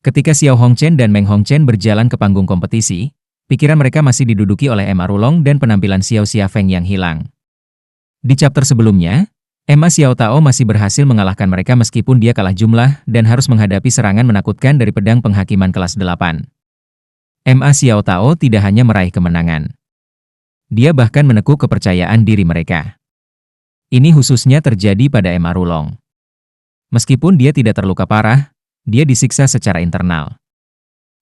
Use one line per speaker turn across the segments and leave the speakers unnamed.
Ketika Xiao Hongchen dan Meng Hongchen berjalan ke panggung kompetisi, pikiran mereka masih diduduki oleh Emma Rulong dan penampilan Xiao Xiafeng yang hilang. Di chapter sebelumnya, Emma Xiao Tao masih berhasil mengalahkan mereka meskipun dia kalah jumlah dan harus menghadapi serangan menakutkan dari pedang penghakiman kelas 8. Emma Xiao Tao tidak hanya meraih kemenangan. Dia bahkan menekuk kepercayaan diri mereka. Ini khususnya terjadi pada Emma Rulong. Meskipun dia tidak terluka parah, dia disiksa secara internal.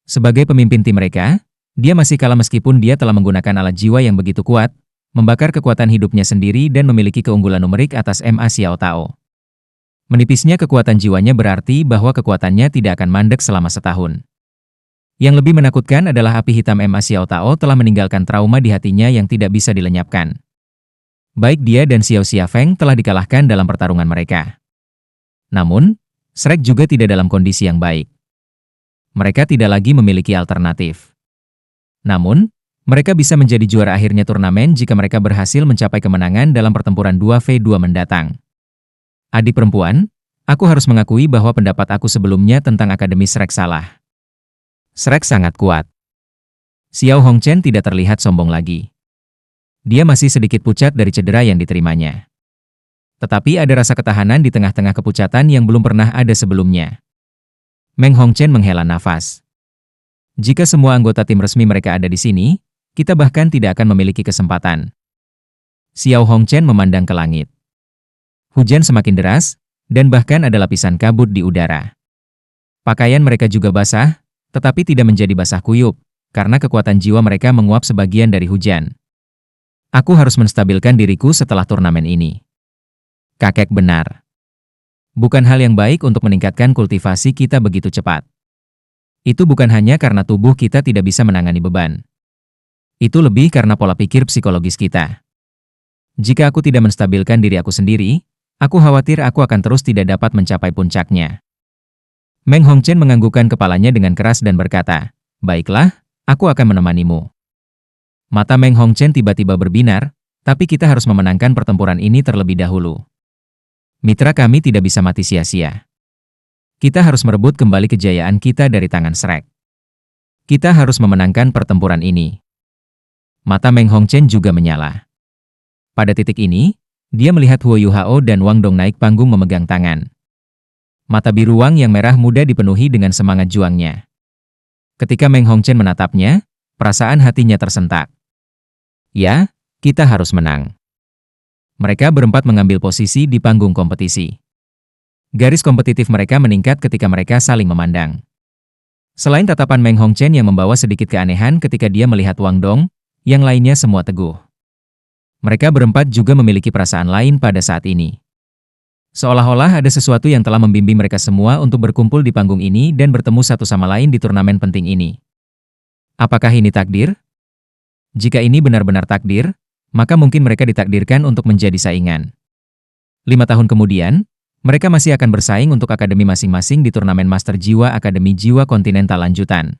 Sebagai pemimpin tim mereka, dia masih kalah meskipun dia telah menggunakan alat jiwa yang begitu kuat, membakar kekuatan hidupnya sendiri dan memiliki keunggulan numerik atas Emma Xiao Tao. Menipisnya kekuatan jiwanya berarti bahwa kekuatannya tidak akan mandek selama setahun. Yang lebih menakutkan adalah api hitam Emma Xiao Tao telah meninggalkan trauma di hatinya yang tidak bisa dilenyapkan. Baik dia dan Xiao Xiafeng telah dikalahkan dalam pertarungan mereka. Namun, Shrek juga tidak dalam kondisi yang baik. Mereka tidak lagi memiliki alternatif. Namun, mereka bisa menjadi juara akhirnya turnamen jika mereka berhasil mencapai kemenangan dalam pertempuran 2v2 mendatang. Adik perempuan, aku harus mengakui bahwa pendapat aku sebelumnya tentang Akademi Shrek salah. Shrek sangat kuat. Xiao Hongchen tidak terlihat sombong lagi. Dia masih sedikit pucat dari cedera yang diterimanya. Tetapi ada rasa ketahanan di tengah-tengah kepucatan yang belum pernah ada sebelumnya. Meng Hongchen menghela nafas. Jika semua anggota tim resmi mereka ada di sini, kita bahkan tidak akan memiliki kesempatan. Xiao Hongchen memandang ke langit. Hujan semakin deras, dan bahkan ada lapisan kabut di udara. Pakaian mereka juga basah, tetapi tidak menjadi basah kuyup, karena kekuatan jiwa mereka menguap sebagian dari hujan. Aku harus menstabilkan diriku setelah turnamen ini. Kakek benar. Bukan hal yang baik untuk meningkatkan kultivasi kita begitu cepat. Itu bukan hanya karena tubuh kita tidak bisa menangani beban. Itu lebih karena pola pikir psikologis kita. Jika aku tidak menstabilkan diri aku sendiri, aku khawatir aku akan terus tidak dapat mencapai puncaknya. Meng Hongchen menganggukkan kepalanya dengan keras dan berkata, "Baiklah, aku akan menemanimu." Mata Meng Hongchen tiba-tiba berbinar, tapi kita harus memenangkan pertempuran ini terlebih dahulu. Mitra kami tidak bisa mati sia-sia. Kita harus merebut kembali kejayaan kita dari tangan Shrek. Kita harus memenangkan pertempuran ini. Mata Meng Hongchen juga menyala. Pada titik ini, dia melihat Huo Yuhao dan Wang Dong naik panggung memegang tangan. Mata biru Wang yang merah muda dipenuhi dengan semangat juangnya. Ketika Meng Hongchen menatapnya, perasaan hatinya tersentak. Ya, kita harus menang. Mereka berempat mengambil posisi di panggung kompetisi. Garis kompetitif mereka meningkat ketika mereka saling memandang. Selain tatapan Meng Hongchen yang membawa sedikit keanehan ketika dia melihat Wang Dong, yang lainnya semua teguh. Mereka berempat juga memiliki perasaan lain pada saat ini. Seolah-olah ada sesuatu yang telah membimbing mereka semua untuk berkumpul di panggung ini dan bertemu satu sama lain di turnamen penting ini. Apakah ini takdir? Jika ini benar-benar takdir, maka mungkin mereka ditakdirkan untuk menjadi saingan. 5 tahun kemudian, mereka masih akan bersaing untuk akademi masing-masing di turnamen Master Jiwa Akademi Jiwa Kontinental lanjutan.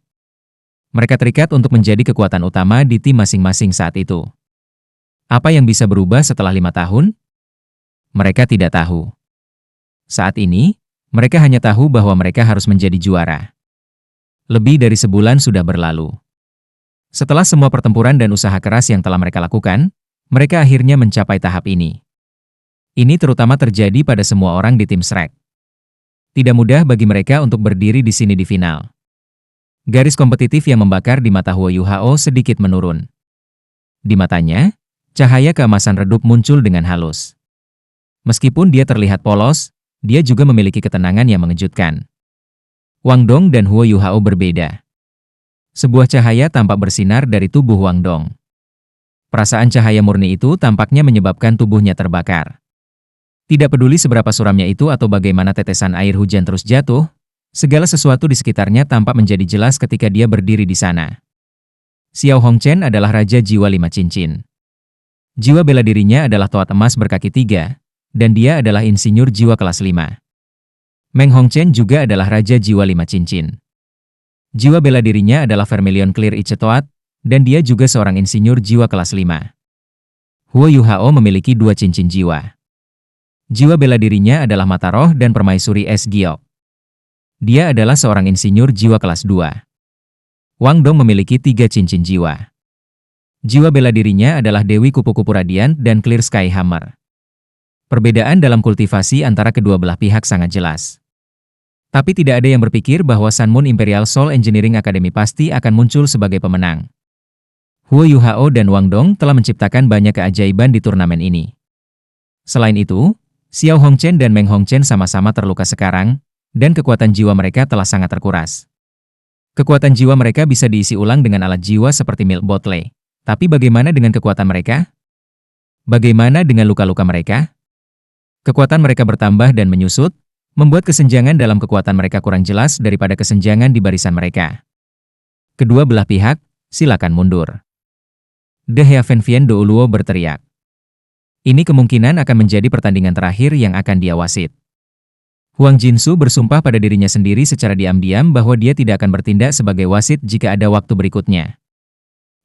Mereka terikat untuk menjadi kekuatan utama di tim masing-masing saat itu. Apa yang bisa berubah setelah 5 tahun? Mereka tidak tahu. Saat ini, mereka hanya tahu bahwa mereka harus menjadi juara. Lebih dari sebulan sudah berlalu. Setelah semua pertempuran dan usaha keras yang telah mereka lakukan, mereka akhirnya mencapai tahap ini. Ini terutama terjadi pada semua orang di tim Shrek. Tidak mudah bagi mereka untuk berdiri di sini di final. Garis kompetitif yang membakar di mata Huo Yuhao sedikit menurun. Di matanya, cahaya keemasan redup muncul dengan halus. Meskipun dia terlihat polos, dia juga memiliki ketenangan yang mengejutkan. Wang Dong dan Huo Yuhao berbeda. Sebuah cahaya tampak bersinar dari tubuh Wang Dong. Perasaan cahaya murni itu tampaknya menyebabkan tubuhnya terbakar. Tidak peduli seberapa suramnya itu atau bagaimana tetesan air hujan terus jatuh, segala sesuatu di sekitarnya tampak menjadi jelas ketika dia berdiri di sana. Xiao Hongchen adalah Raja Jiwa 5 Cincin. Jiwa bela dirinya adalah toat emas berkaki 3, dan dia adalah insinyur jiwa kelas 5. Meng Hongchen juga adalah Raja Jiwa 5 Cincin. Jiwa bela dirinya adalah Vermilion Clear Ichetoat, dan dia juga seorang insinyur jiwa kelas 5. Huo Yuhao memiliki 2 cincin jiwa. Jiwa bela dirinya adalah Mata Roh dan Permaisuri Es Giok. Dia adalah seorang insinyur jiwa kelas 2. Wang Dong memiliki 3 cincin jiwa. Jiwa bela dirinya adalah Dewi Kupu-Kupu Radiant dan Clear Sky Hammer. Perbedaan dalam kultivasi antara kedua belah pihak sangat jelas. Tapi tidak ada yang berpikir bahwa Sun Moon Imperial Soul Engineering Academy pasti akan muncul sebagai pemenang. Huo Yuhao dan Wang Dong telah menciptakan banyak keajaiban di turnamen ini. Selain itu, Xiao Hongchen dan Meng Hongchen sama-sama terluka sekarang, dan kekuatan jiwa mereka telah sangat terkuras. Kekuatan jiwa mereka bisa diisi ulang dengan alat jiwa seperti Milk Bottle. Tapi bagaimana dengan kekuatan mereka? Bagaimana dengan luka-luka mereka? Kekuatan mereka bertambah dan menyusut, membuat kesenjangan dalam kekuatan mereka kurang jelas daripada kesenjangan di barisan mereka. Kedua belah pihak, silakan mundur. The Heavenvian Douluo berteriak. Ini kemungkinan akan menjadi pertandingan terakhir yang akan dia wasit. Huang Jinsu bersumpah pada dirinya sendiri secara diam-diam bahwa dia tidak akan bertindak sebagai wasit jika ada waktu berikutnya.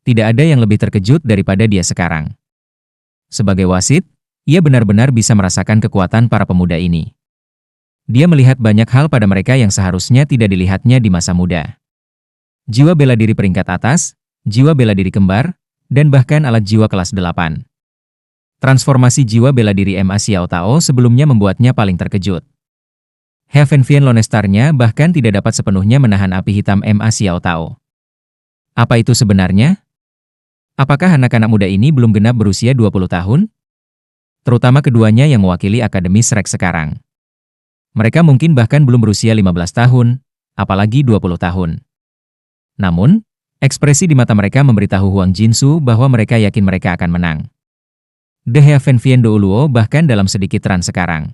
Tidak ada yang lebih terkejut daripada dia sekarang. Sebagai wasit, ia benar-benar bisa merasakan kekuatan para pemuda ini. Dia melihat banyak hal pada mereka yang seharusnya tidak dilihatnya di masa muda. Jiwa bela diri peringkat atas, jiwa bela diri kembar, dan bahkan alat jiwa kelas 8. Transformasi jiwa bela diri Ma Xiao Tao sebelumnya membuatnya paling terkejut. Heavenvian Lonestar-nya bahkan tidak dapat sepenuhnya menahan api hitam Ma Xiao Tao. Apa itu sebenarnya? Apakah anak-anak muda ini belum genap berusia 20 tahun? Terutama keduanya yang mewakili Akademi Shrek sekarang. Mereka mungkin bahkan belum berusia 15 tahun, apalagi 20 tahun. Namun, ekspresi di mata mereka memberitahu Huang Jinsu bahwa mereka yakin mereka akan menang. The Heavenvian Douluo bahkan dalam sedikit trans sekarang.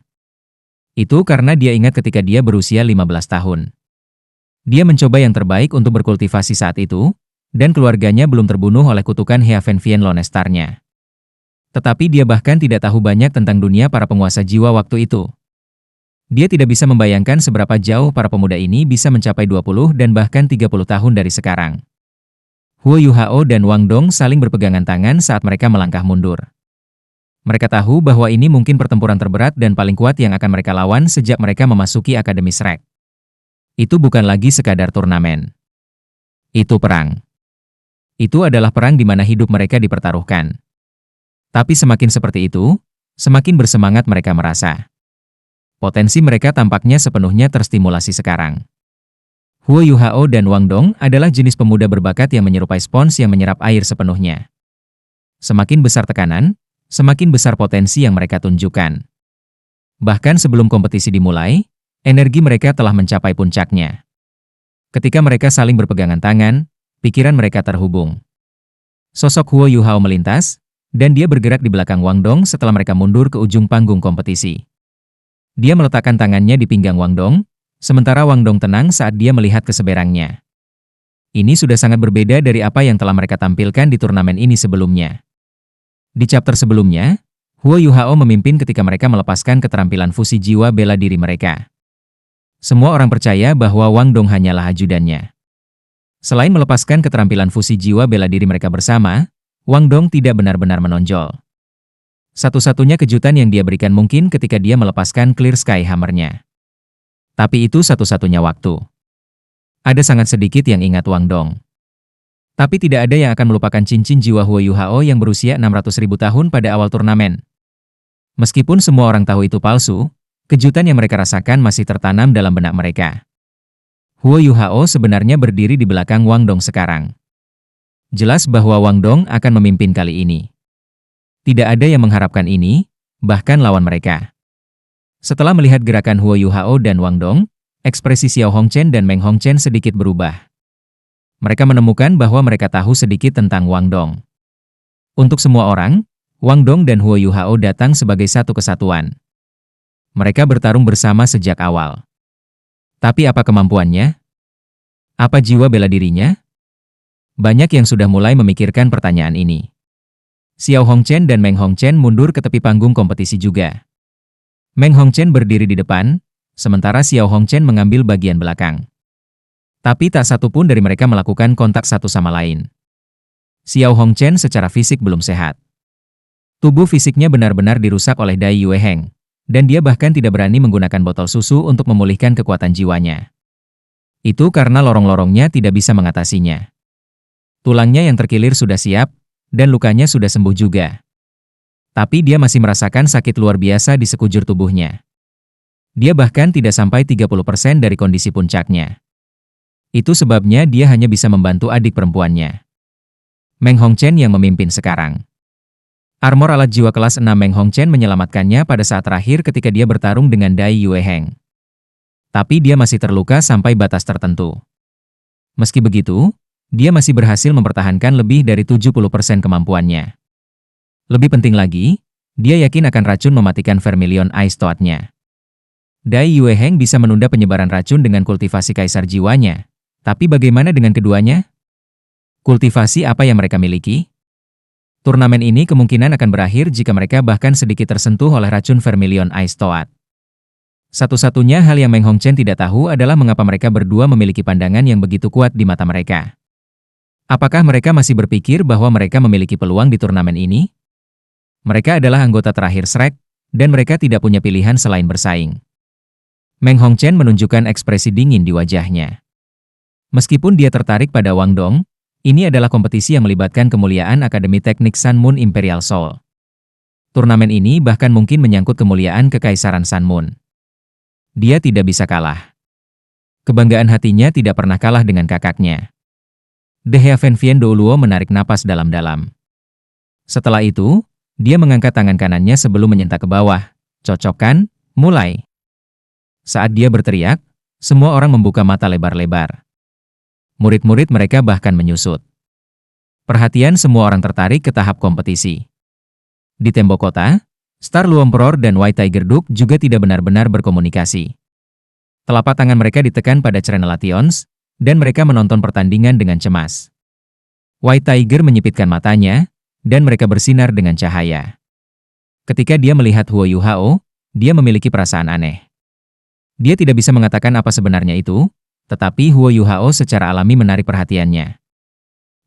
Itu karena dia ingat ketika dia berusia 15 tahun. Dia mencoba yang terbaik untuk berkultivasi saat itu, dan keluarganya belum terbunuh oleh kutukan Heavenvian Lonestar-nya. Tetapi dia bahkan tidak tahu banyak tentang dunia para penguasa jiwa waktu itu. Dia tidak bisa membayangkan seberapa jauh para pemuda ini bisa mencapai 20 dan bahkan 30 tahun dari sekarang. Huo Yuhao dan Wang Dong saling berpegangan tangan saat mereka melangkah mundur. Mereka tahu bahwa ini mungkin pertempuran terberat dan paling kuat yang akan mereka lawan sejak mereka memasuki Akademi Shrek. Itu bukan lagi sekadar turnamen. Itu perang. Itu adalah perang di mana hidup mereka dipertaruhkan. Tapi semakin seperti itu, semakin bersemangat mereka merasa. Potensi mereka tampaknya sepenuhnya terstimulasi sekarang. Huo Yuhao dan Wang Dong adalah jenis pemuda berbakat yang menyerupai spons yang menyerap air sepenuhnya. Semakin besar tekanan, semakin besar potensi yang mereka tunjukkan. Bahkan sebelum kompetisi dimulai, energi mereka telah mencapai puncaknya. Ketika mereka saling berpegangan tangan, pikiran mereka terhubung. Sosok Huo Yuhao melintas, dan dia bergerak di belakang Wang Dong setelah mereka mundur ke ujung panggung kompetisi. Dia meletakkan tangannya di pinggang Wang Dong, sementara Wang Dong tenang saat dia melihat keseberangnya. Ini sudah sangat berbeda dari apa yang telah mereka tampilkan di turnamen ini sebelumnya. Di chapter sebelumnya, Huo Yuhao memimpin ketika mereka melepaskan keterampilan fusi jiwa bela diri mereka. Semua orang percaya bahwa Wang Dong hanyalah ajudannya. Selain melepaskan keterampilan fusi jiwa bela diri mereka bersama, Wang Dong tidak benar-benar menonjol. Satu-satunya kejutan yang dia berikan mungkin ketika dia melepaskan Clear Sky Hammer-nya. Tapi itu satu-satunya waktu. Ada sangat sedikit yang ingat Wang Dong. Tapi tidak ada yang akan melupakan cincin jiwa Huo Yuhao yang berusia 600.000 tahun pada awal turnamen. Meskipun semua orang tahu itu palsu, kejutan yang mereka rasakan masih tertanam dalam benak mereka. Huo Yuhao sebenarnya berdiri di belakang Wang Dong sekarang. Jelas bahwa Wang Dong akan memimpin kali ini. Tidak ada yang mengharapkan ini, bahkan lawan mereka. Setelah melihat gerakan Huo Yuhao dan Wang Dong, ekspresi Xiao Hongchen dan Meng Hongchen sedikit berubah. Mereka menemukan bahwa mereka tahu sedikit tentang Wang Dong. Untuk semua orang, Wang Dong dan Huo Yuhao datang sebagai satu kesatuan. Mereka bertarung bersama sejak awal. Tapi apa kemampuannya? Apa jiwa bela dirinya? Banyak yang sudah mulai memikirkan pertanyaan ini. Xiao Hongchen dan Meng Hongchen mundur ke tepi panggung kompetisi juga. Meng Hongchen berdiri di depan, sementara Xiao Hongchen mengambil bagian belakang. Tapi tak satu pun dari mereka melakukan kontak satu sama lain. Xiao Hongchen secara fisik belum sehat. Tubuh fisiknya benar-benar dirusak oleh Dai Yue Heng, dan dia bahkan tidak berani menggunakan botol susu untuk memulihkan kekuatan jiwanya. Itu karena lorong-lorongnya tidak bisa mengatasinya. Tulangnya yang terkilir sudah siap, dan lukanya sudah sembuh juga. Tapi dia masih merasakan sakit luar biasa di sekujur tubuhnya. Dia bahkan tidak sampai 30% dari kondisi puncaknya. Itu sebabnya dia hanya bisa membantu adik perempuannya, Meng Hongchen yang memimpin sekarang. Armor alat jiwa kelas 6 Meng Hongchen menyelamatkannya pada saat terakhir ketika dia bertarung dengan Dai Yueheng. Tapi dia masih terluka sampai batas tertentu. Meski begitu, dia masih berhasil mempertahankan lebih dari 70% kemampuannya. Lebih penting lagi, dia yakin akan racun mematikan Vermilion Ice Toad-nya. Dai Yueheng bisa menunda penyebaran racun dengan kultivasi kaisar jiwanya. Tapi bagaimana dengan keduanya? Kultivasi apa yang mereka miliki? Turnamen ini kemungkinan akan berakhir jika mereka bahkan sedikit tersentuh oleh racun Vermilion Ice Toad. Satu-satunya hal yang Meng Hongchen tidak tahu adalah mengapa mereka berdua memiliki pandangan yang begitu kuat di mata mereka. Apakah mereka masih berpikir bahwa mereka memiliki peluang di turnamen ini? Mereka adalah anggota terakhir Shrek, dan mereka tidak punya pilihan selain bersaing. Meng Hongchen menunjukkan ekspresi dingin di wajahnya. Meskipun dia tertarik pada Wang Dong, ini adalah kompetisi yang melibatkan kemuliaan Akademi Teknik Sun Moon Imperial Soul. Turnamen ini bahkan mungkin menyangkut kemuliaan Kekaisaran Sun Moon. Dia tidak bisa kalah. Kebanggaan hatinya tidak pernah kalah dengan kakaknya. De Heavenvien Douluo menarik napas dalam-dalam. Setelah itu, dia mengangkat tangan kanannya sebelum menyentak ke bawah. Cocok kan? Mulai. Saat dia berteriak, semua orang membuka mata lebar-lebar. Murid-murid mereka bahkan menyusut. Perhatian semua orang tertarik ke tahap kompetisi. Di tembok kota, Star Luemperor dan White Tiger Duke juga tidak benar-benar berkomunikasi. Telapak tangan mereka ditekan pada Crenelations, dan mereka menonton pertandingan dengan cemas. White Tiger menyipitkan matanya, dan mereka bersinar dengan cahaya. Ketika dia melihat Huo Yuhao, dia memiliki perasaan aneh. Dia tidak bisa mengatakan apa sebenarnya itu, tetapi Huo Yuhao secara alami menarik perhatiannya.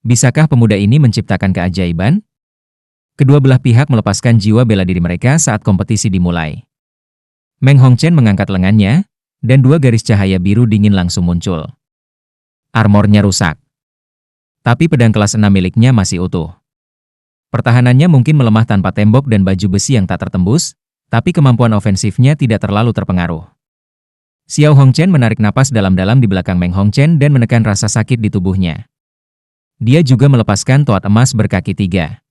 Bisakah pemuda ini menciptakan keajaiban? Kedua belah pihak melepaskan jiwa bela diri mereka saat kompetisi dimulai. Meng Hongchen mengangkat lengannya, dan dua garis cahaya biru dingin langsung muncul. Armornya rusak. Tapi pedang kelas 6 miliknya masih utuh. Pertahanannya mungkin melemah tanpa tembok dan baju besi yang tak tertembus, tapi kemampuan ofensifnya tidak terlalu terpengaruh. Xiao Hongchen menarik napas dalam-dalam di belakang Meng Hongchen dan menekan rasa sakit di tubuhnya. Dia juga melepaskan toad emas berkaki 3.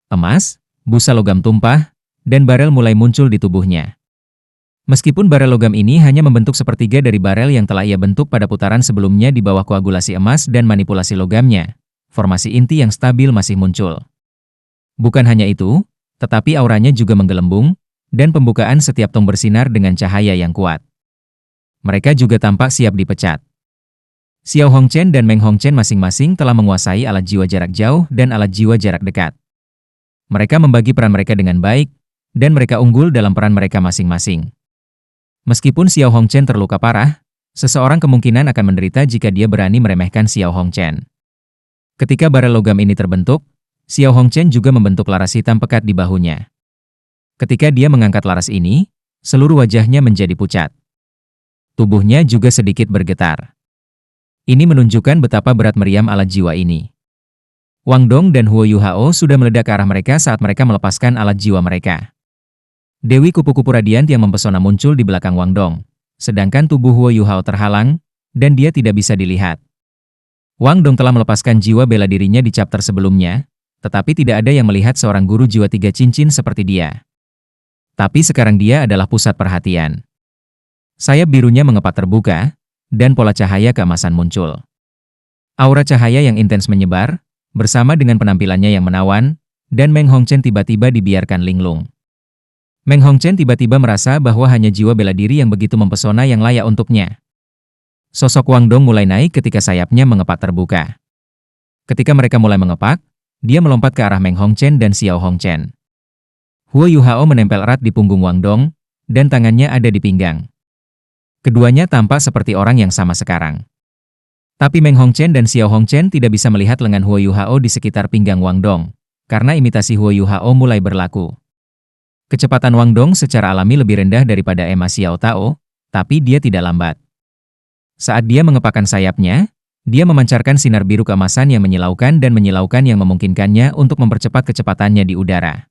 Emas, busa logam tumpah, dan barel mulai muncul di tubuhnya. Meskipun barel logam ini hanya membentuk sepertiga dari barel yang telah ia bentuk pada putaran sebelumnya di bawah koagulasi emas dan manipulasi logamnya, formasi inti yang stabil masih muncul. Bukan hanya itu, tetapi auranya juga menggelembung, dan pembukaan setiap tong bersinar dengan cahaya yang kuat. Mereka juga tampak siap dipecat. Xiao Hongchen dan Meng Hongchen masing-masing telah menguasai alat jiwa jarak jauh dan alat jiwa jarak dekat. Mereka membagi peran mereka dengan baik, dan mereka unggul dalam peran mereka masing-masing. Meskipun Xiao Hongchen terluka parah, seseorang kemungkinan akan menderita jika dia berani meremehkan Xiao Hongchen. Ketika barel logam ini terbentuk, Xiao Hongchen juga membentuk laras hitam pekat di bahunya. Ketika dia mengangkat laras ini, seluruh wajahnya menjadi pucat. Tubuhnya juga sedikit bergetar. Ini menunjukkan betapa berat meriam alat jiwa ini. Wang Dong dan Huo Yuhao sudah meledak ke arah mereka saat mereka melepaskan alat jiwa mereka. Dewi kupu-kupu radiant yang mempesona muncul di belakang Wang Dong, sedangkan tubuh Huo Yuhao terhalang, dan dia tidak bisa dilihat. Wang Dong telah melepaskan jiwa bela dirinya di chapter sebelumnya, tetapi tidak ada yang melihat seorang guru jiwa 3 cincin seperti dia. Tapi sekarang dia adalah pusat perhatian. Sayap birunya mengepak terbuka, dan pola cahaya keemasan muncul. Aura cahaya yang intens menyebar, bersama dengan penampilannya yang menawan, dan Meng Hongchen tiba-tiba dibiarkan linglung. Meng Hongchen tiba-tiba merasa bahwa hanya jiwa bela diri yang begitu mempesona yang layak untuknya. Sosok Wang Dong mulai naik ketika sayapnya mengepak terbuka. Ketika mereka mulai mengepak, dia melompat ke arah Meng Hongchen dan Xiao Hongchen. Huo Yuhao menempel erat di punggung Wang Dong, dan tangannya ada di pinggang. Keduanya tampak seperti orang yang sama sekarang. Tapi Meng Hongchen dan Xiao Hongchen tidak bisa melihat lengan Huo Yuhao di sekitar pinggang Wang Dong, karena imitasi Huo Yuhao mulai berlaku. Kecepatan Wang Dong secara alami lebih rendah daripada Emma Xiao Tao, tapi dia tidak lambat. Saat dia mengepakkan sayapnya, dia memancarkan sinar biru keemasan yang menyilaukan dan menyilaukan yang memungkinkannya untuk mempercepat kecepatannya di udara.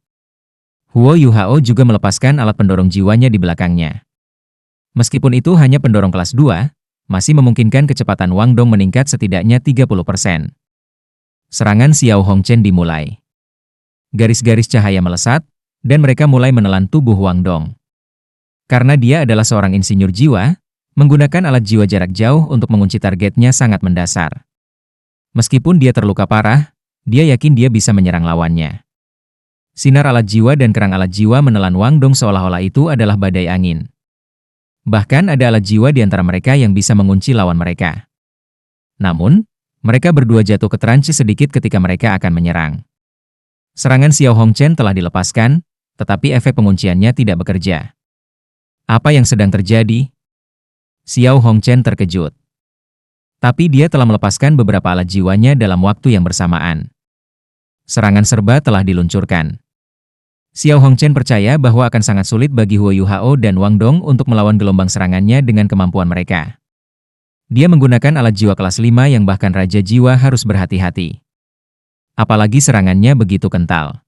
Huo Yuhao juga melepaskan alat pendorong jiwanya di belakangnya. Meskipun itu hanya pendorong kelas 2, masih memungkinkan kecepatan Wang Dong meningkat setidaknya 30%. Serangan Xiao Hongchen dimulai. Garis-garis cahaya melesat, dan mereka mulai menelan tubuh Wang Dong. Karena dia adalah seorang insinyur jiwa, menggunakan alat jiwa jarak jauh untuk mengunci targetnya sangat mendasar. Meskipun dia terluka parah, dia yakin dia bisa menyerang lawannya. Sinar alat jiwa dan kerang alat jiwa menelan Wang Dong seolah-olah itu adalah badai angin. Bahkan ada alat jiwa di antara mereka yang bisa mengunci lawan mereka. Namun, mereka berdua jatuh ke trance sedikit ketika mereka akan menyerang. Serangan Xiao Hongchen telah dilepaskan, tetapi efek pengunciannya tidak bekerja. Apa yang sedang terjadi? Xiao Hongchen terkejut. Tapi dia telah melepaskan beberapa alat jiwanya dalam waktu yang bersamaan. Serangan serba telah diluncurkan. Xiao Hongchen percaya bahwa akan sangat sulit bagi Huo Yuhao dan Wang Dong untuk melawan gelombang serangannya dengan kemampuan mereka. Dia menggunakan alat jiwa kelas 5 yang bahkan Raja Jiwa harus berhati-hati. Apalagi serangannya begitu kental.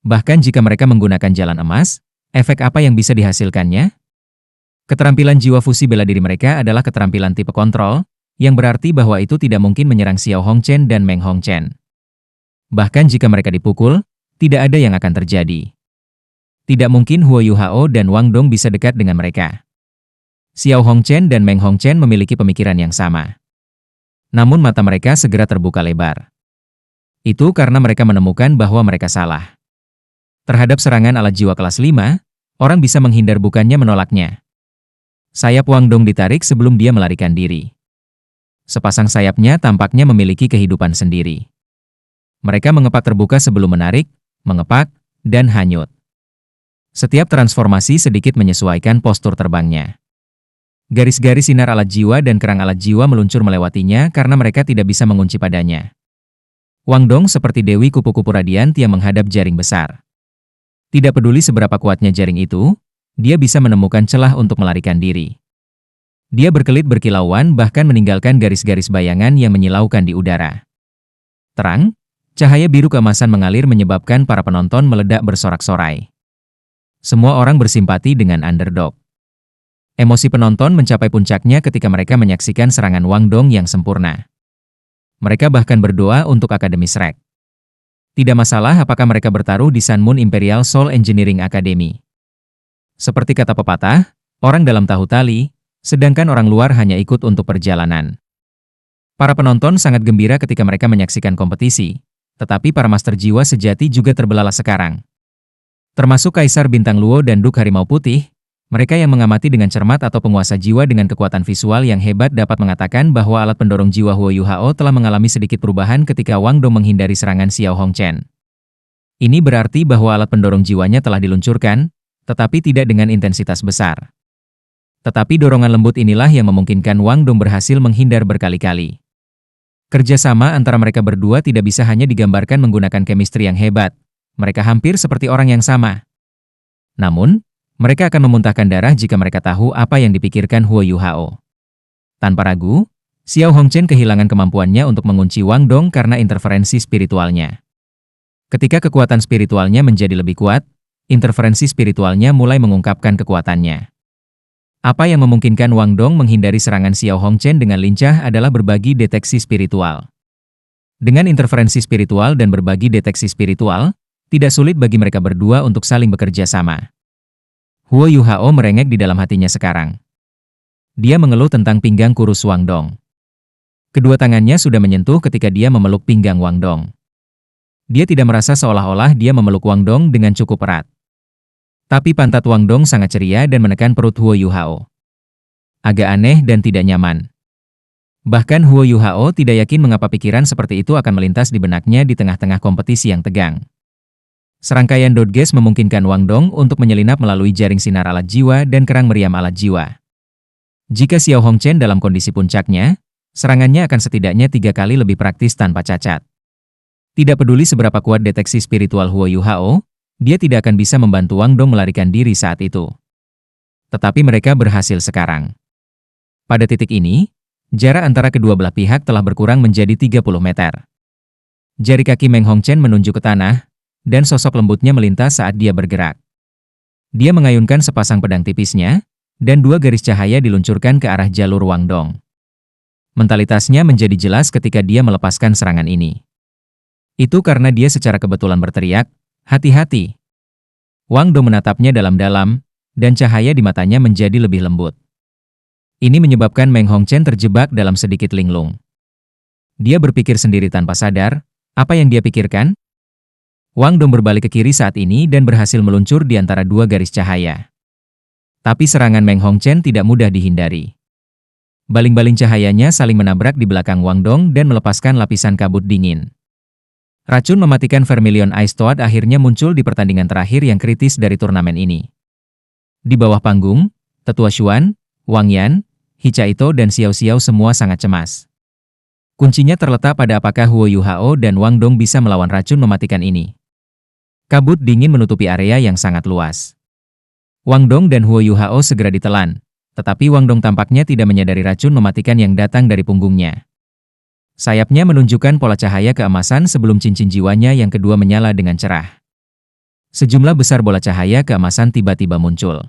Bahkan jika mereka menggunakan jalan emas, efek apa yang bisa dihasilkannya? Keterampilan jiwa fusi bela diri mereka adalah keterampilan tipe kontrol, yang berarti bahwa itu tidak mungkin menyerang Xiao Hongchen dan Meng Hongchen. Bahkan jika mereka dipukul, tidak ada yang akan terjadi. Tidak mungkin Huo Yuhao dan Wang Dong bisa dekat dengan mereka. Xiao Hongchen dan Meng Hongchen memiliki pemikiran yang sama. Namun mata mereka segera terbuka lebar. Itu karena mereka menemukan bahwa mereka salah. Terhadap serangan alat jiwa kelas 5, orang bisa menghindar bukannya menolaknya. Sayap Wang Dong ditarik sebelum dia melarikan diri. Sepasang sayapnya tampaknya memiliki kehidupan sendiri. Mereka mengepak terbuka sebelum menarik, mengepak, dan hanyut. Setiap transformasi sedikit menyesuaikan postur terbangnya. Garis-garis sinar alat jiwa dan kerang alat jiwa meluncur melewatinya karena mereka tidak bisa mengunci padanya. Wang Dong seperti Dewi kupu-kupu radiant yang menghadap jaring besar. Tidak peduli seberapa kuatnya jaring itu, dia bisa menemukan celah untuk melarikan diri. Dia berkelit berkilauan bahkan meninggalkan garis-garis bayangan yang menyilaukan di udara. Terang, cahaya biru keemasan mengalir menyebabkan para penonton meledak bersorak-sorai. Semua orang bersimpati dengan underdog. Emosi penonton mencapai puncaknya ketika mereka menyaksikan serangan Wang Dong yang sempurna. Mereka bahkan berdoa untuk Akademi Shrek. Tidak masalah apakah mereka bertaruh di Sun Moon Imperial Soul Engineering Academy. Seperti kata pepatah, orang dalam tahu tali, sedangkan orang luar hanya ikut untuk perjalanan. Para penonton sangat gembira ketika mereka menyaksikan kompetisi, tetapi para master jiwa sejati juga terbelalak sekarang. Termasuk Kaisar Bintang Luo dan Duk Harimau Putih, mereka yang mengamati dengan cermat atau penguasa jiwa dengan kekuatan visual yang hebat dapat mengatakan bahwa alat pendorong jiwa Huo Yuhao telah mengalami sedikit perubahan ketika Wang Dong menghindari serangan Xiao Hongchen. Ini berarti bahwa alat pendorong jiwanya telah diluncurkan, tetapi tidak dengan intensitas besar. Tetapi dorongan lembut inilah yang memungkinkan Wang Dong berhasil menghindar berkali-kali. Kerjasama antara mereka berdua tidak bisa hanya digambarkan menggunakan chemistry yang hebat. Mereka hampir seperti orang yang sama. Namun, mereka akan memuntahkan darah jika mereka tahu apa yang dipikirkan Huo Yuhao. Tanpa ragu, Xiao Hongchen kehilangan kemampuannya untuk mengunci Wang Dong karena interferensi spiritualnya. Ketika kekuatan spiritualnya menjadi lebih kuat, interferensi spiritualnya mulai mengungkapkan kekuatannya. Apa yang memungkinkan Wang Dong menghindari serangan Xiao Hongchen dengan lincah adalah berbagi deteksi spiritual. Dengan interferensi spiritual dan berbagi deteksi spiritual, tidak sulit bagi mereka berdua untuk saling bekerja sama. Huo Yuhao merengek di dalam hatinya sekarang. Dia mengeluh tentang pinggang kurus Wang Dong. Kedua tangannya sudah menyentuh ketika dia memeluk pinggang Wang Dong. Dia tidak merasa seolah-olah dia memeluk Wang Dong dengan cukup erat. Tapi pantat Wang Dong sangat ceria dan menekan perut Huo Yuhao. Agak aneh dan tidak nyaman. Bahkan Huo Yuhao tidak yakin mengapa pikiran seperti itu akan melintas di benaknya di tengah-tengah kompetisi yang tegang. Serangkaian dodges memungkinkan Wang Dong untuk menyelinap melalui jaring sinar alat jiwa dan kerang meriam alat jiwa. Jika Xiao Hongchen dalam kondisi puncaknya, serangannya akan setidaknya 3 kali lebih praktis tanpa cacat. Tidak peduli seberapa kuat deteksi spiritual Huo Yuhao, dia tidak akan bisa membantu Wang Dong melarikan diri saat itu. Tetapi mereka berhasil sekarang. Pada titik ini, jarak antara kedua belah pihak telah berkurang menjadi 30 meter. Jari kaki Meng Hongchen menunjuk ke tanah, dan sosok lembutnya melintas saat dia bergerak. Dia mengayunkan sepasang pedang tipisnya, dan dua garis cahaya diluncurkan ke arah jalur Wang Dong. Mentalitasnya menjadi jelas ketika dia melepaskan serangan ini. Itu karena dia secara kebetulan berteriak, "Hati-hati!" Wang Dong menatapnya dalam-dalam, dan cahaya di matanya menjadi lebih lembut. Ini menyebabkan Meng Hongchen terjebak dalam sedikit linglung. Dia berpikir sendiri tanpa sadar, apa yang dia pikirkan? Wang Dong berbalik ke kiri saat ini dan berhasil meluncur di antara dua garis cahaya. Tapi serangan Meng Hongchen tidak mudah dihindari. Baling-baling cahayanya saling menabrak di belakang Wang Dong dan melepaskan lapisan kabut dingin. Racun mematikan Vermilion Ice Toad akhirnya muncul di pertandingan terakhir yang kritis dari turnamen ini. Di bawah panggung, Tetua Xuan, Wang Yan, Hicha Ito dan Xiao Xiao semua sangat cemas. Kuncinya terletak pada apakah Huo Yuhao dan Wang Dong bisa melawan racun mematikan ini. Kabut dingin menutupi area yang sangat luas. Wang Dong dan Huo Yuhao segera ditelan, tetapi Wang Dong tampaknya tidak menyadari racun mematikan yang datang dari punggungnya. Sayapnya menunjukkan pola cahaya keemasan sebelum cincin jiwanya yang kedua menyala dengan cerah. Sejumlah besar bola cahaya keemasan tiba-tiba muncul.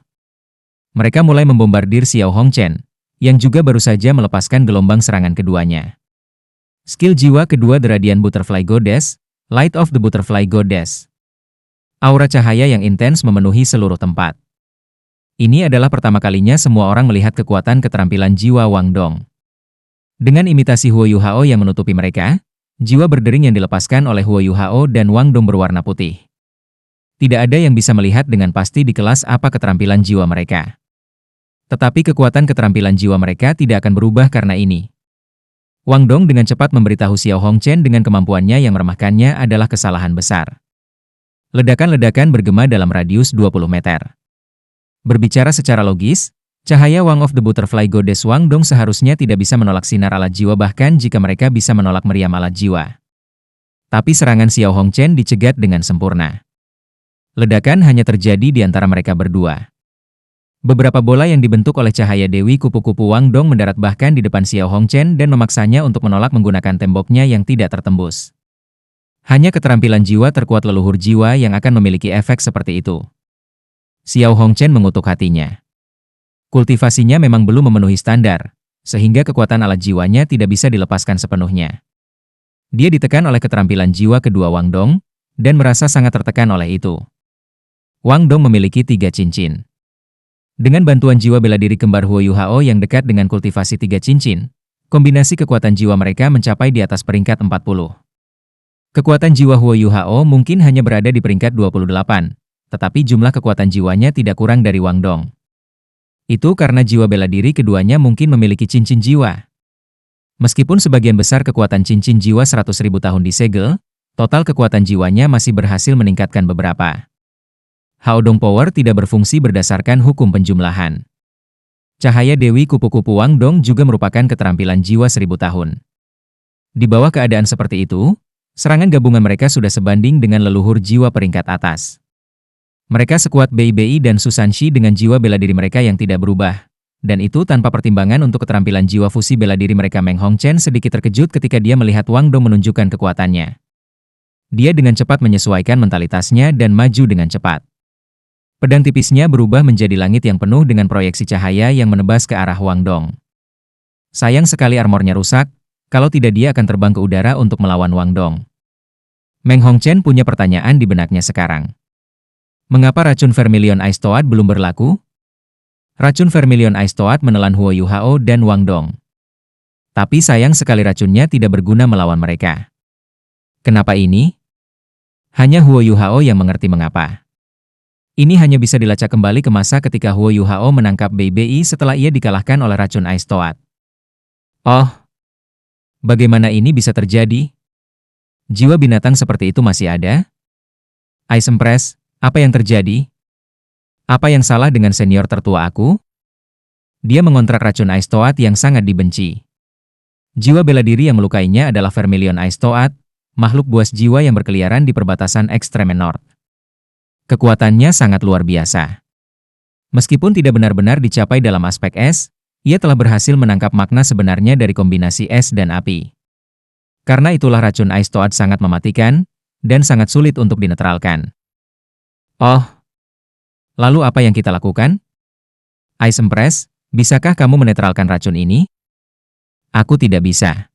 Mereka mulai membombardir Xiao Hongchen, yang juga baru saja melepaskan gelombang serangan keduanya. Skill jiwa kedua The Radiant Butterfly Goddess, Light of the Butterfly Goddess. Aura cahaya yang intens memenuhi seluruh tempat. Ini adalah pertama kalinya semua orang melihat kekuatan keterampilan jiwa Wang Dong. Dengan imitasi Huo Yuhao yang menutupi mereka, jiwa berdering yang dilepaskan oleh Huo Yuhao dan Wang Dong berwarna putih. Tidak ada yang bisa melihat dengan pasti di kelas apa keterampilan jiwa mereka. Tetapi kekuatan keterampilan jiwa mereka tidak akan berubah karena ini. Wang Dong dengan cepat memberitahu Xiao Hongchen dengan kemampuannya yang meremehkannya adalah kesalahan besar. Ledakan-ledakan bergema dalam radius 20 meter. Berbicara secara logis, cahaya Wang of the Butterfly Goddess Wang Dong seharusnya tidak bisa menolak sinar alat jiwa bahkan jika mereka bisa menolak meriam alat jiwa. Tapi serangan Xiao Hongchen dicegat dengan sempurna. Ledakan hanya terjadi di antara mereka berdua. Beberapa bola yang dibentuk oleh cahaya Dewi kupu-kupu Wang Dong mendarat bahkan di depan Xiao Hongchen dan memaksanya untuk menolak menggunakan temboknya yang tidak tertembus. Hanya keterampilan jiwa terkuat leluhur jiwa yang akan memiliki efek seperti itu. Xiao Hongchen mengutuk hatinya. Kultivasinya memang belum memenuhi standar, sehingga kekuatan alat jiwanya tidak bisa dilepaskan sepenuhnya. Dia ditekan oleh keterampilan jiwa kedua Wang Dong, dan merasa sangat tertekan oleh itu. Wang Dong memiliki 3 cincin. Dengan bantuan jiwa bela diri kembar Huo Yuhao yang dekat dengan kultivasi 3 cincin, kombinasi kekuatan jiwa mereka mencapai di atas peringkat 40. Kekuatan jiwa Huo Yuhao mungkin hanya berada di peringkat 28, tetapi jumlah kekuatan jiwanya tidak kurang dari Wang Dong. Itu karena jiwa bela diri keduanya mungkin memiliki cincin jiwa. Meskipun sebagian besar kekuatan cincin jiwa 100.000 tahun disegel, total kekuatan jiwanya masih berhasil meningkatkan beberapa. Hao Dong Power tidak berfungsi berdasarkan hukum penjumlahan. Cahaya Dewi kupu-kupu Wang Dong juga merupakan keterampilan jiwa 1000 tahun. Di bawah keadaan seperti itu, serangan gabungan mereka sudah sebanding dengan leluhur jiwa peringkat atas. Mereka sekuat Bei Bei dan Susanshi dengan jiwa bela diri mereka yang tidak berubah. Dan itu tanpa pertimbangan untuk keterampilan jiwa fusi bela diri mereka. Meng Hongchen sedikit terkejut ketika dia melihat Wang Dong menunjukkan kekuatannya. Dia dengan cepat menyesuaikan mentalitasnya dan maju dengan cepat. Pedang tipisnya berubah menjadi langit yang penuh dengan proyeksi cahaya yang menebas ke arah Wang Dong. Sayang sekali armornya rusak, kalau tidak dia akan terbang ke udara untuk melawan Wang Dong. Meng Hongchen punya pertanyaan di benaknya sekarang. Mengapa racun Vermilion Ice Toad belum berlaku? Racun Vermilion Ice Toad menelan Huo Yuhao dan Wang Dong. Tapi sayang sekali racunnya tidak berguna melawan mereka. Kenapa ini? Hanya Huo Yuhao yang mengerti mengapa. Ini hanya bisa dilacak kembali ke masa ketika Huo Yuhao menangkap Bei Bei setelah ia dikalahkan oleh racun Ice Toad. Oh, bagaimana ini bisa terjadi? Jiwa binatang seperti itu masih ada? Ice Empress, apa yang terjadi? Apa yang salah dengan senior tertua aku? Dia mengontrak racun Ice Toad yang sangat dibenci. Jiwa bela diri yang melukainya adalah Vermilion Ice Toad, makhluk buas jiwa yang berkeliaran di perbatasan Extreme North. Kekuatannya sangat luar biasa. Meskipun tidak benar-benar dicapai dalam aspek es, Ia telah berhasil menangkap makna sebenarnya dari kombinasi es dan api. Karena itulah racun Ice Toad sangat mematikan, dan sangat sulit untuk dinetralkan. Oh, lalu apa yang kita lakukan? Ice Empress, bisakah kamu menetralkan racun ini? Aku tidak bisa.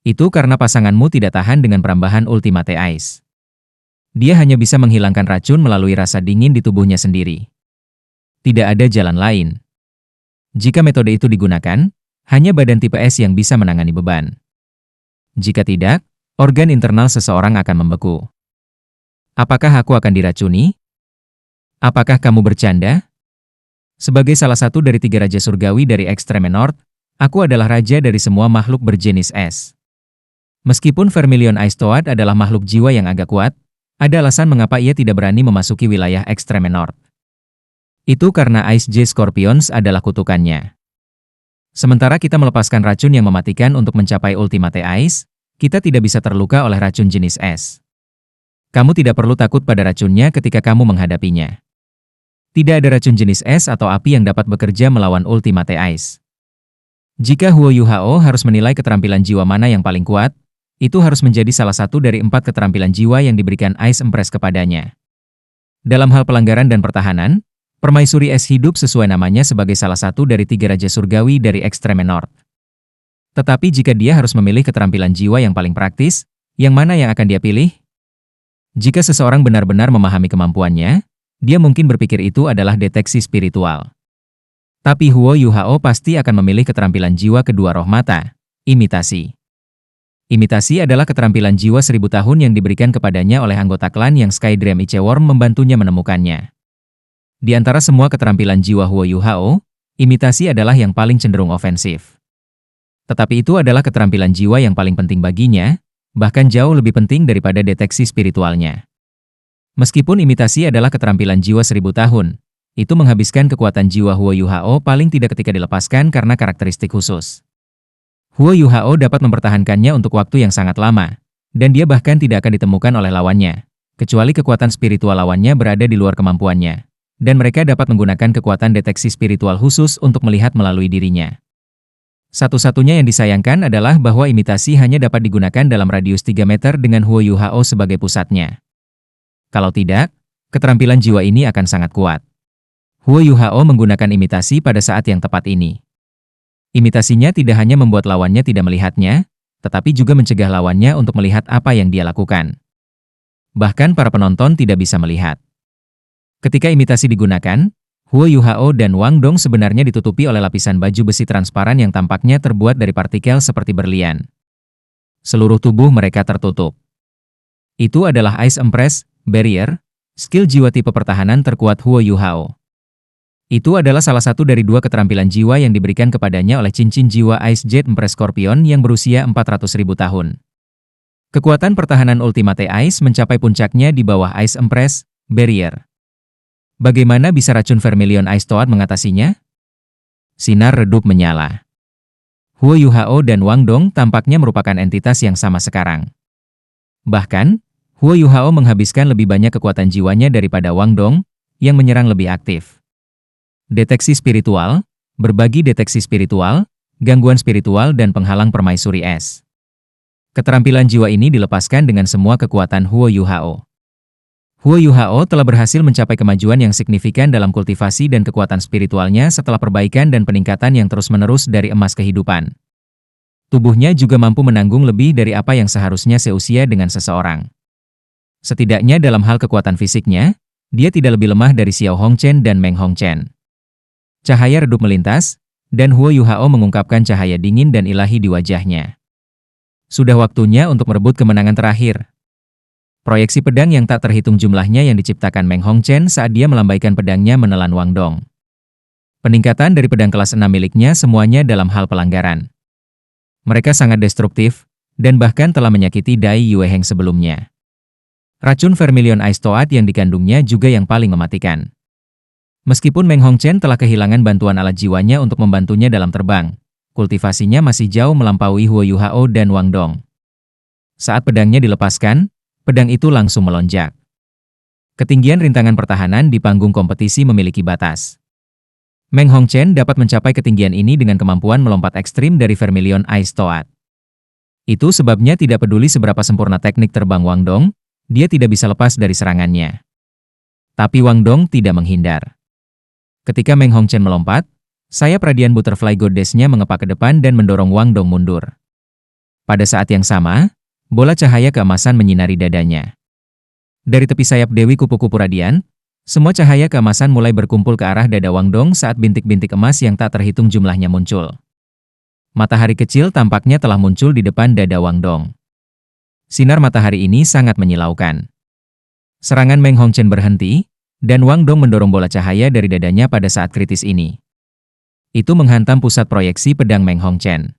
Itu karena pasanganmu tidak tahan dengan perambahan Ultimate Ice. Dia hanya bisa menghilangkan racun melalui rasa dingin di tubuhnya sendiri. Tidak ada jalan lain. Jika metode itu digunakan, hanya badan tipe S yang bisa menangani beban. Jika tidak, organ internal seseorang akan membeku. Apakah aku akan diracuni? Apakah kamu bercanda? Sebagai salah satu dari 3 raja surgawi dari Extreme North, aku adalah raja dari semua makhluk berjenis es. Meskipun Vermilion Ice Toad adalah makhluk jiwa yang agak kuat, ada alasan mengapa ia tidak berani memasuki wilayah Extreme North. Itu karena Ice J Scorpions adalah kutukannya. Sementara kita melepaskan racun yang mematikan untuk mencapai Ultimate Ice, kita tidak bisa terluka oleh racun jenis es. Kamu tidak perlu takut pada racunnya ketika kamu menghadapinya. Tidak ada racun jenis es atau api yang dapat bekerja melawan Ultimate Ice. Jika Huo Yuhao harus menilai keterampilan jiwa mana yang paling kuat, itu harus menjadi salah satu dari 4 keterampilan jiwa yang diberikan Ice Empress kepadanya. Dalam hal pelanggaran dan pertahanan, Permaisuri Es hidup sesuai namanya sebagai salah satu dari 3 raja surgawi dari Extreme North. Tetapi jika dia harus memilih keterampilan jiwa yang paling praktis, yang mana yang akan dia pilih? Jika seseorang benar-benar memahami kemampuannya, dia mungkin berpikir itu adalah deteksi spiritual. Tapi Huo Yuhao pasti akan memilih keterampilan jiwa kedua roh mata, imitasi. Imitasi adalah keterampilan jiwa 1000 tahun yang diberikan kepadanya oleh anggota klan yang Skydream Iceworm membantunya menemukannya. Di antara semua keterampilan jiwa Huo Yuhao, imitasi adalah yang paling cenderung ofensif. Tetapi itu adalah keterampilan jiwa yang paling penting baginya, bahkan jauh lebih penting daripada deteksi spiritualnya. Meskipun imitasi adalah keterampilan jiwa 1000 tahun, itu menghabiskan kekuatan jiwa Huo Yuhao paling tidak ketika dilepaskan karena karakteristik khusus. Huo Yuhao dapat mempertahankannya untuk waktu yang sangat lama, dan dia bahkan tidak akan ditemukan oleh lawannya, kecuali kekuatan spiritual lawannya berada di luar kemampuannya. Dan mereka dapat menggunakan kekuatan deteksi spiritual khusus untuk melihat melalui dirinya. Satu-satunya yang disayangkan adalah bahwa imitasi hanya dapat digunakan dalam radius 3 meter dengan Huo Yuhao sebagai pusatnya. Kalau tidak, keterampilan jiwa ini akan sangat kuat. Huo Yuhao menggunakan imitasi pada saat yang tepat ini. Imitasinya tidak hanya membuat lawannya tidak melihatnya, tetapi juga mencegah lawannya untuk melihat apa yang dia lakukan. Bahkan para penonton tidak bisa melihat. Ketika imitasi digunakan, Huo Yuhao dan Wang Dong sebenarnya ditutupi oleh lapisan baju besi transparan yang tampaknya terbuat dari partikel seperti berlian. Seluruh tubuh mereka tertutup. Itu adalah Ice Empress, Barrier, skill jiwa tipe pertahanan terkuat Huo Yuhao. Itu adalah salah satu dari 2 keterampilan jiwa yang diberikan kepadanya oleh cincin jiwa Ice Jet Empress Scorpion yang berusia 400.000 tahun. Kekuatan pertahanan Ultimate Ice mencapai puncaknya di bawah Ice Empress, Barrier. Bagaimana bisa racun Vermilion Ice Toad mengatasinya? Sinar redup menyala. Huo Yuhao dan Wang Dong tampaknya merupakan entitas yang sama sekarang. Bahkan, Huo Yuhao menghabiskan lebih banyak kekuatan jiwanya daripada Wang Dong, yang menyerang lebih aktif. Deteksi spiritual, berbagi deteksi spiritual, gangguan spiritual dan penghalang permaisuri es. Keterampilan jiwa ini dilepaskan dengan semua kekuatan Huo Yuhao. Huo Yuhao telah berhasil mencapai kemajuan yang signifikan dalam kultivasi dan kekuatan spiritualnya setelah perbaikan dan peningkatan yang terus-menerus dari emas kehidupan. Tubuhnya juga mampu menanggung lebih dari apa yang seharusnya seusia dengan seseorang. Setidaknya dalam hal kekuatan fisiknya, dia tidak lebih lemah dari Xiao Hongchen dan Meng Hongchen. Cahaya redup melintas, dan Huo Yuhao mengungkapkan cahaya dingin dan ilahi di wajahnya. Sudah waktunya untuk merebut kemenangan terakhir. Proyeksi pedang yang tak terhitung jumlahnya yang diciptakan Meng Hongchen saat dia melambaikan pedangnya menelan Wang Dong. Peningkatan dari pedang kelas 6 miliknya semuanya dalam hal pelanggaran. Mereka sangat destruktif, dan bahkan telah menyakiti Dai Yueheng sebelumnya. Racun Vermilion Ice Toad yang dikandungnya juga yang paling mematikan. Meskipun Meng Hongchen telah kehilangan bantuan alat jiwanya untuk membantunya dalam terbang, kultivasinya masih jauh melampaui Huo Yuhao dan Wang Dong. Saat pedangnya dilepaskan, pedang itu langsung melonjak. Ketinggian rintangan pertahanan di panggung kompetisi memiliki batas. Meng Hongchen dapat mencapai ketinggian ini dengan kemampuan melompat ekstrim dari Vermilion Ice Toad. Itu sebabnya tidak peduli seberapa sempurna teknik terbang Wang Dong, dia tidak bisa lepas dari serangannya. Tapi Wang Dong tidak menghindar. Ketika Meng Hongchen melompat, sayap radian butterfly goddess-nya mengepak ke depan dan mendorong Wang Dong mundur. Pada saat yang sama, bola cahaya keemasan menyinari dadanya. Dari tepi sayap Dewi Kupu-Kupu Radian, semua cahaya keemasan mulai berkumpul ke arah dada Wang Dong saat bintik-bintik emas yang tak terhitung jumlahnya muncul. Matahari kecil tampaknya telah muncul di depan dada Wang Dong. Sinar matahari ini sangat menyilaukan. Serangan Meng Hongchen berhenti, dan Wang Dong mendorong bola cahaya dari dadanya pada saat kritis ini. Itu menghantam pusat proyeksi pedang Meng Hongchen.